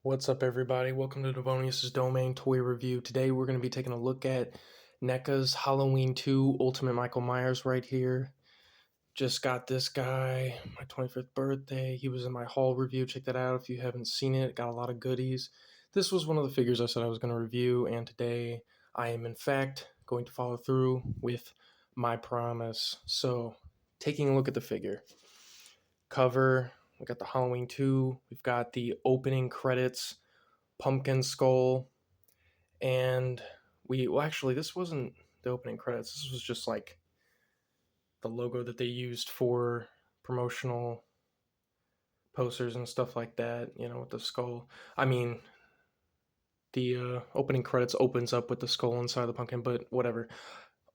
What's up, everybody? Welcome to Devonius' Domain Toy Review. Today we're going to be taking a look at NECA's Halloween 2 Ultimate Michael Myers right here. Just got this guy, my 25th birthday. He was in my haul review. Check that out if you haven't seen it. Got a lot of goodies. This was one of the figures I said I was going to review, and today I am, in fact, going to follow through with my promise. So, taking a look at the figure. Cover, we got the Halloween 2. We've got the opening credits pumpkin skull, and actually this wasn't the opening credits. This was just like the logo that they used for promotional posters and stuff like that, with the skull. I mean, the opening credits opens up with the skull inside the pumpkin, but whatever.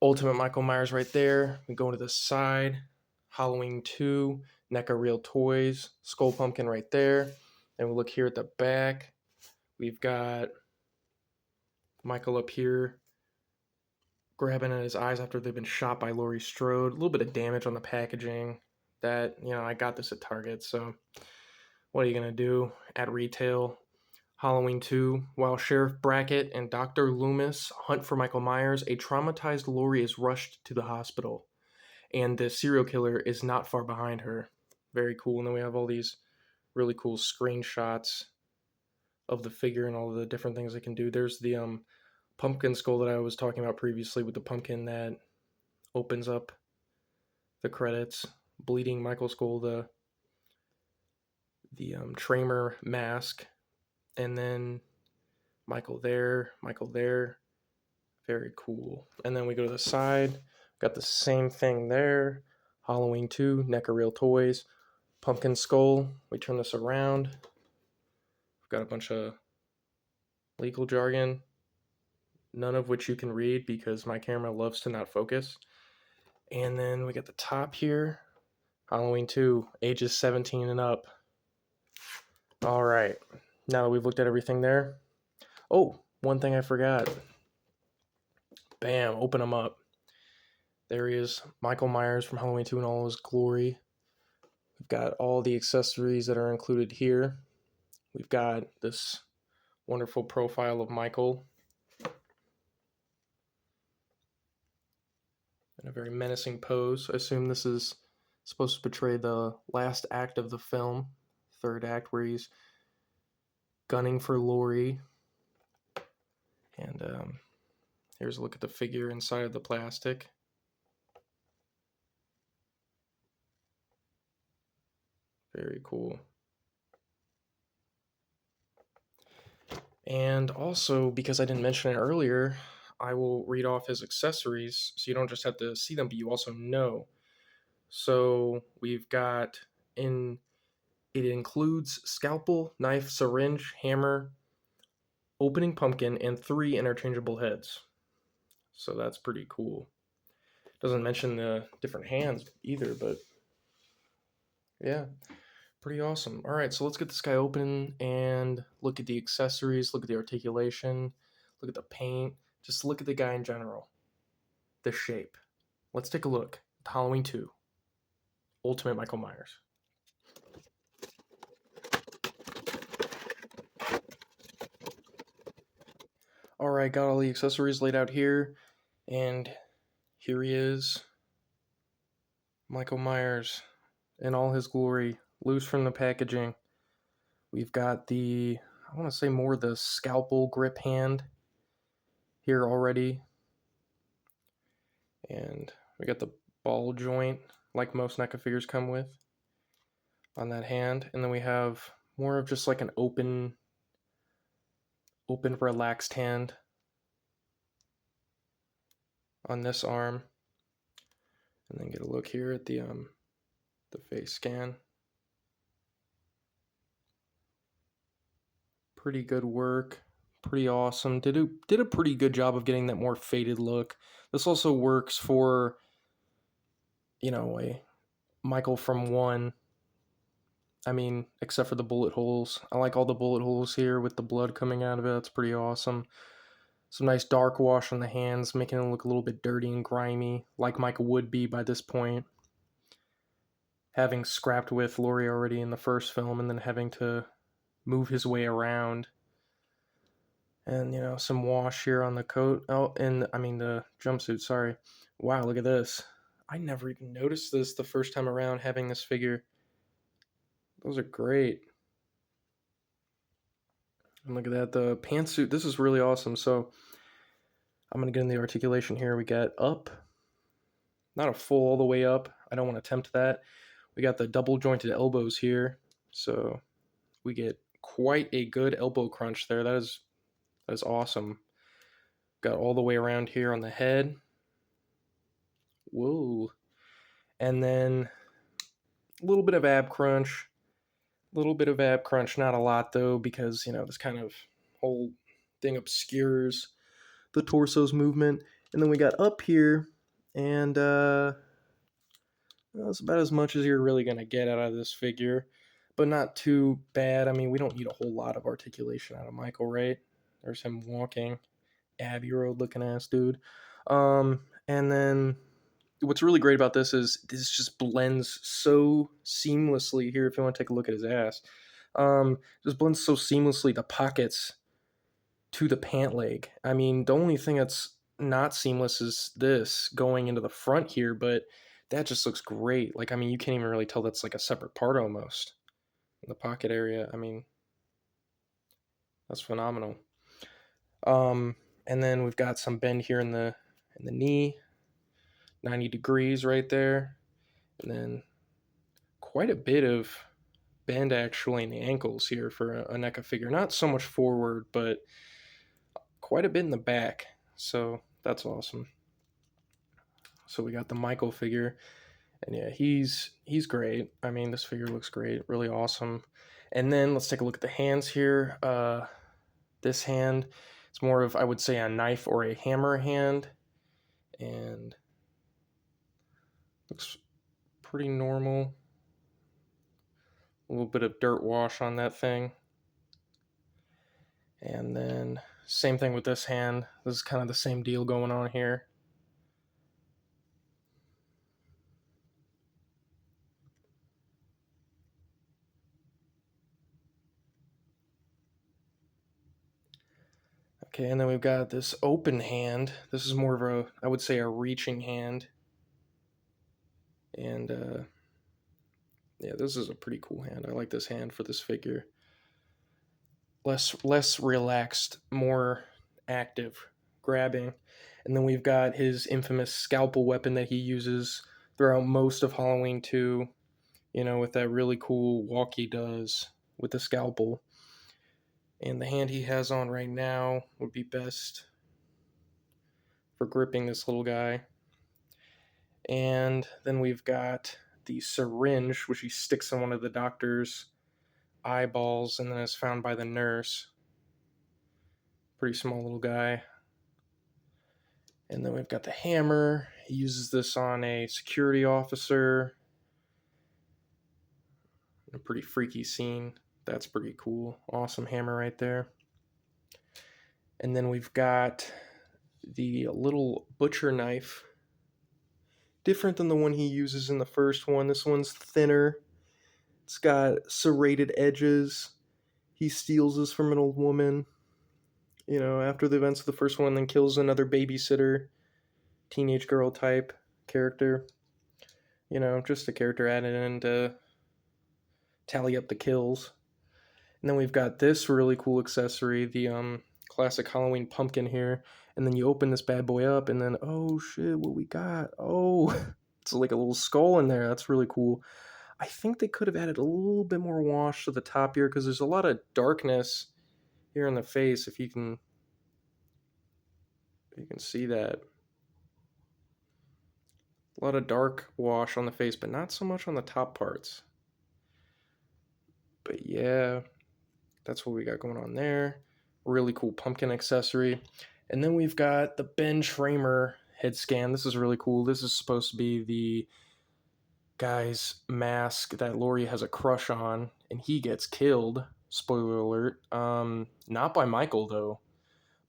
Ultimate Michael Myers right there. We go to the side. Halloween 2, NECA Real Toys, Skull Pumpkin right there. And we look here at the back. We've got Michael up here grabbing at his eyes after they've been shot by Laurie Strode. A little bit of damage on the packaging. That, I got this at Target, so what are you going to do at retail? Halloween 2, while Sheriff Brackett and Dr. Loomis hunt for Michael Myers, a traumatized Laurie is rushed to the hospital, and the serial killer is not far behind her. Very cool. And then we have all these really cool screenshots of the figure and all the different things it can do. There's the pumpkin skull that I was talking about previously with the pumpkin that opens up the credits. Bleeding Michael skull, the Tramer mask, and then Michael there. Very cool. And then we go to the side. Got the same thing there. Halloween 2, NECA Real Toys, pumpkin skull. We turn this around. We've got a bunch of legal jargon, none of which you can read because my camera loves to not focus. And then we got the top here. Halloween 2, ages 17 and up. All right. Now that we've looked at everything there. Oh, one thing I forgot. Bam, open them up. There he is, Michael Myers from Halloween 2 in all his glory. We've got all the accessories that are included here. We've got this wonderful profile of Michael in a very menacing pose. I assume this is supposed to portray the last act of the film, third act, where he's gunning for Laurie. And here's a look at the figure inside of the plastic. Very cool. And also, because I didn't mention it earlier, I will read off his accessories so you don't just have to see them, but you also know. So we've got it includes scalpel, knife, syringe, hammer, opening pumpkin, and 3 interchangeable heads. So that's pretty cool. Doesn't mention the different hands either, but yeah, pretty awesome. All right, so let's get this guy open and look at the accessories, look at the articulation, look at the paint, just look at the guy in general, the shape. Let's take a look at Halloween 2, Ultimate Michael Myers. All right, got all the accessories laid out here, and here he is, Michael Myers in all his glory, loose from the packaging. We've got I want to say more the scalpel grip hand here already. And we got the ball joint, like most NECA figures come with, on that hand. And then we have more of just like an open, relaxed hand on this arm. And then get a look here at the face scan. Pretty good work. Pretty awesome. Did a pretty good job of getting that more faded look. This also works for, a Michael from 1. I mean, except for the bullet holes. I like all the bullet holes here with the blood coming out of it. That's pretty awesome. Some nice dark wash on the hands, making it look a little bit dirty and grimy, like Michael would be by this point. Having scrapped with Laurie already in the first film and then having to move his way around. And, some wash here on the coat. Oh, and I mean the jumpsuit, sorry. Wow, look at this. I never even noticed this the first time around having this figure. Those are great. And look at that, the pantsuit. This is really awesome. So I'm going to get in the articulation here. We got up, not a full all the way up. I don't want to tempt that. We got the double jointed elbows here. So we get quite a good elbow crunch there. That is awesome. Got all the way around here on the head. Whoa. And then a little bit of ab crunch. A little bit of ab crunch, not a lot though, because, this kind of whole thing obscures the torso's movement. And then we got up here, and that's about as much as you're really going to get out of this figure, but not too bad. I mean, we don't need a whole lot of articulation out of Michael, right? There's him walking, Abbey Road looking ass dude. And then what's really great about this is this just blends so seamlessly here. If you want to take a look at his ass, just blends so seamlessly the pockets to the pant leg. I mean, the only thing that's not seamless is this going into the front here, but that just looks great. Like, I mean, you can't even really tell that's like a separate part almost in the pocket area. I mean, that's phenomenal. And then we've got some bend here in the knee, 90 degrees right there, and then quite a bit of bend actually in the ankles here for a NECA figure. Not so much forward, but quite a bit in the back. So that's awesome. So we got the Michael figure, and yeah, he's great. I mean, this figure looks great, really awesome. And then let's take a look at the hands here. This hand, it's more of, I would say, a knife or a hammer hand, and looks pretty normal. A little bit of dirt wash on that thing. And then same thing with this hand. This is kind of the same deal going on here. Okay, and then we've got this open hand. This is more of a, I would say, a reaching hand. And yeah, this is a pretty cool hand. I like this hand for this figure. Less relaxed, more active grabbing. And then we've got his infamous scalpel weapon that he uses throughout most of Halloween 2, with that really cool walk he does with the scalpel. And the hand he has on right now would be best for gripping this little guy. And then we've got the syringe, which he sticks in one of the doctor's eyeballs and then is found by the nurse. Pretty small little guy. And then we've got the hammer. He uses this on a security officer. A pretty freaky scene. That's pretty cool. Awesome hammer right there. And then we've got the little butcher knife. Different than the one he uses in the first one. This one's thinner. It's got serrated edges. He steals this from an old woman, after the events of the first one, then kills another babysitter, teenage girl type character. Just a character added in to tally up the kills. And then we've got this really cool accessory, the classic Halloween pumpkin here. And then you open this bad boy up, and then, oh shit, what we got? Oh, it's like a little skull in there. That's really cool. I think they could have added a little bit more wash to the top here, because there's a lot of darkness here in the face, if you can see that. A lot of dark wash on the face, but not so much on the top parts. But yeah, that's what we got going on there. Really cool pumpkin accessory. And then we've got the Ben Schramer head scan. This is really cool. This is supposed to be the guy's mask that Laurie has a crush on, and he gets killed. Spoiler alert. Not by Michael, though.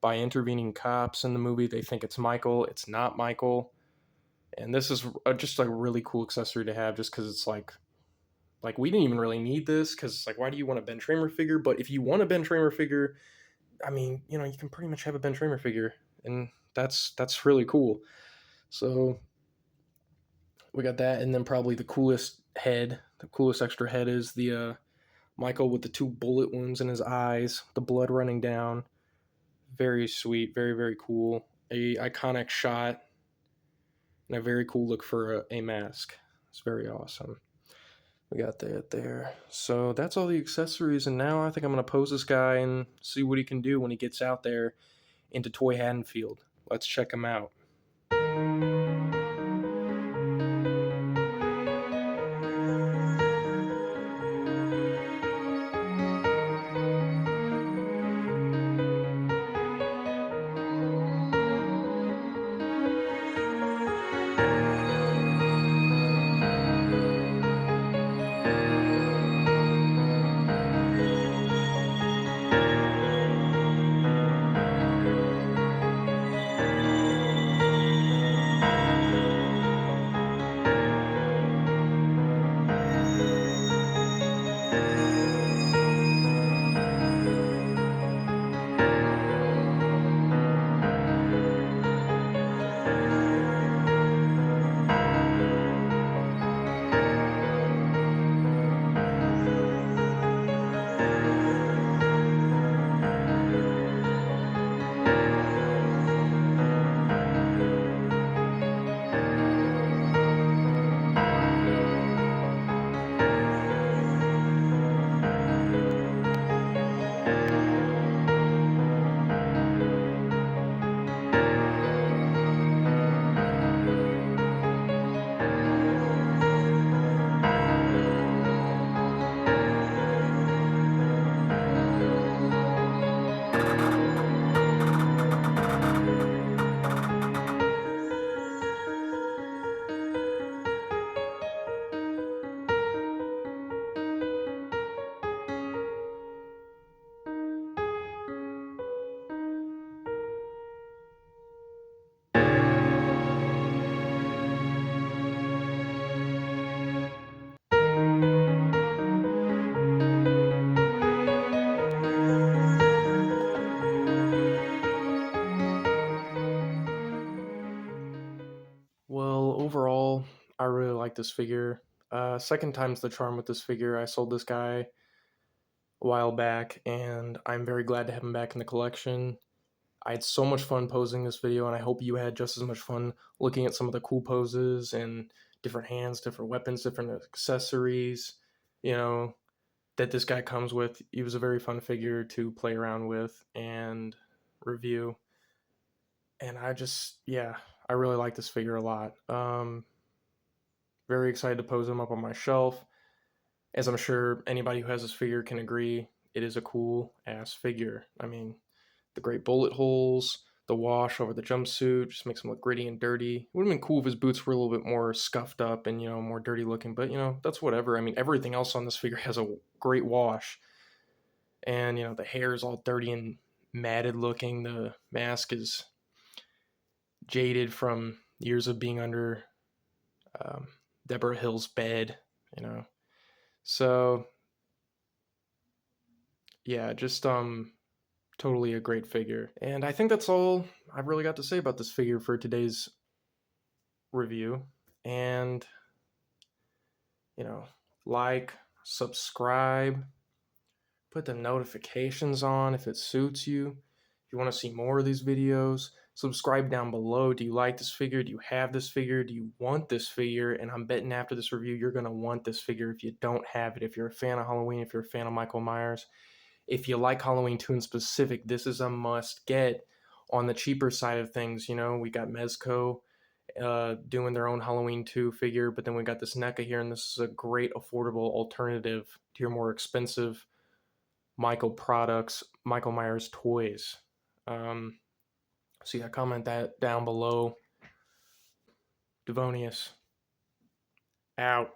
By intervening cops in the movie, they think it's Michael. It's not Michael. And this is just a really cool accessory to have, just because it's like Like, we didn't even really need this because, like, why do you want a Ben Tramer figure? But if you want a Ben Tramer figure, I mean, you know, you can pretty much have a Ben Tramer figure, and that's really cool. So we got that, and then probably the coolest head, the coolest extra head is the Michael with the two bullet wounds in his eyes, the blood running down. Very sweet, very cool. A iconic shot and a very cool look for a mask. It's very awesome. We got that there. So that's all the accessories, and now I think I'm gonna pose this guy and see what he can do when he gets out there into Toy Haddonfield. Let's check him out. Well, overall, I really like this figure. Second time's the charm with this figure. I sold this guy a while back, and I'm very glad to have him back in the collection. I had so much fun posing this video, and I hope you had just as much fun looking at some of the cool poses and different hands, different weapons, different accessories, you know, that this guy comes with. He was a very fun figure to play around with and review. And yeah, I really like this figure a lot. Very excited to pose him up on my shelf. As I'm sure anybody who has this figure can agree, it is a cool ass figure. I mean, the great bullet holes, the wash over the jumpsuit just makes him look gritty and dirty. It would have been cool if his boots were a little bit more scuffed up and, you know, more dirty looking, but, you know, that's whatever. I mean, everything else on this figure has a great wash. And, you know, the hair is all dirty and matted looking. The mask is jaded from years of being under um, Deborah Hill's bed, you know. So, yeah, just totally a great figure. And I think that's all I've really got to say about this figure for today's review. And, you know, like, subscribe, put the notifications on if it suits you. If you want to see more of these videos, subscribe down below. Do you like this figure? Do you have this figure? Do you want this figure? And I'm betting after this review, you're going to want this figure if you don't have it. If you're a fan of Halloween, if you're a fan of Michael Myers, if you like Halloween 2 in specific, this is a must get. On the cheaper side of things, you know, we got Mezco doing their own Halloween 2 figure, but then we got this NECA here, and this is a great affordable alternative to your more expensive Michael products, Michael Myers toys. So yeah, comment that down below. Devonius, out.